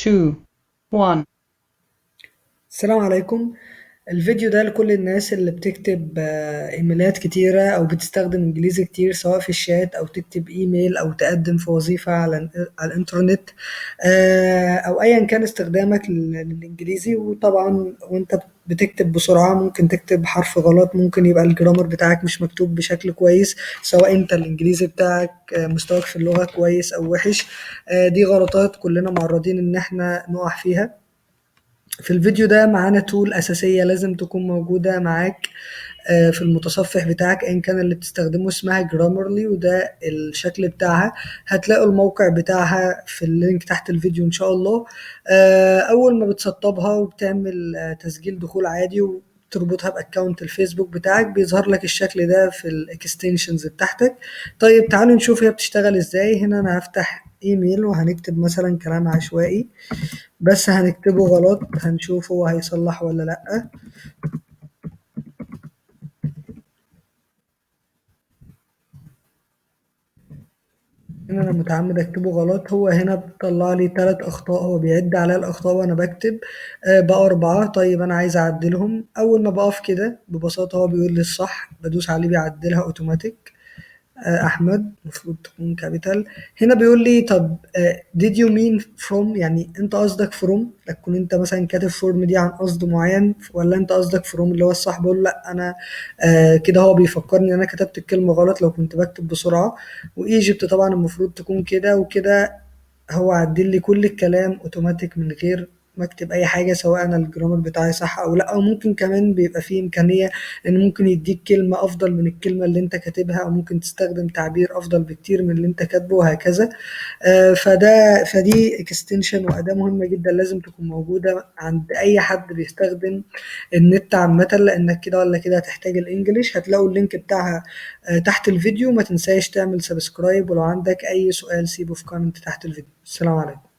2 1 السلام عليكم. الفيديو ده لكل الناس اللي بتكتب ايميلات كتيرة او بتستخدم انجليزي كتير، سواء في الشات او تكتب ايميل او تقدم في وظيفة على الانترنت، او ايا كان استخدامك للانجليزي. وطبعا وانت بتكتب بسرعة ممكن تكتب حرف غلط، ممكن يبقى الجرامر بتاعك مش مكتوب بشكل كويس، سواء انت الانجليزي بتاعك مستواك في اللغة كويس او وحش. دي غلطات كلنا معرضين ان احنا نقع فيها. في الفيديو ده معانا تول أساسية لازم تكون موجودة معاك في المتصفح بتاعك أيا كان اللي بتستخدمه، اسمها جرامرلي، وده الشكل بتاعها. هتلاقوا الموقع بتاعها في اللينك تحت الفيديو إن شاء الله. أول ما بتسطبها وبتعمل تسجيل دخول عادي وتربطها باكونت الفيسبوك بتاعك، بيظهر لك الشكل ده في الاكستنشنز بتاعتك. طيب تعالوا نشوف هي بتشتغل ازاي. هنا انا هفتح ايميل وهنكتب مثلا كلام عشوائي، بس هنكتبه غلط، هنشوف هو هيصلح ولا لأ. هنا أنا متعمد أكتبه غلط، هو هنا بيطلع لي 3 أخطاء، هو بيعد على الأخطاء وأنا بكتب. بقى 4. طيب أنا عايز أعدلهم. أول ما بقف كده ببساطة هو بيقول لي الصح، بدوس عليه بيعدلها أوتوماتيك. احمد المفروض تكون كابيتال. هنا بيقول لي طب did you mean from، يعني انت قصدك from، تكون انت مثلا كاتب فورم دي عن قصد معين، ولا انت قصدك from اللي هو الصح. بقول له لا، انا كده هو بيفكرني ان انا كتبت الكلمة غلط لو كنت بكتب بسرعة. وايجيبت طبعا المفروض تكون كده وكده. هو عدل لي كل الكلام اوتوماتيك من غير ما اكتب اي حاجه، سواء انا الجرامر بتاعي صح او لا. او ممكن كمان بيبقى فيه امكانيه ان ممكن يديك كلمه افضل من الكلمه اللي انت كاتبها، او ممكن تستخدم تعبير افضل بكتير من اللي انت كاتبه، وهكذا. فدي اكستنشن واداه مهمه جدا لازم تكون موجوده عند اي حد بيستخدم النت عامه، لانك كده ولا كده هتحتاج الانجليش. هتلاقوا اللينك بتاعها تحت الفيديو. ما تنساش تعمل سبسكرايب، ولو عندك اي سؤال سيبه في كومنت تحت الفيديو. السلام عليكم.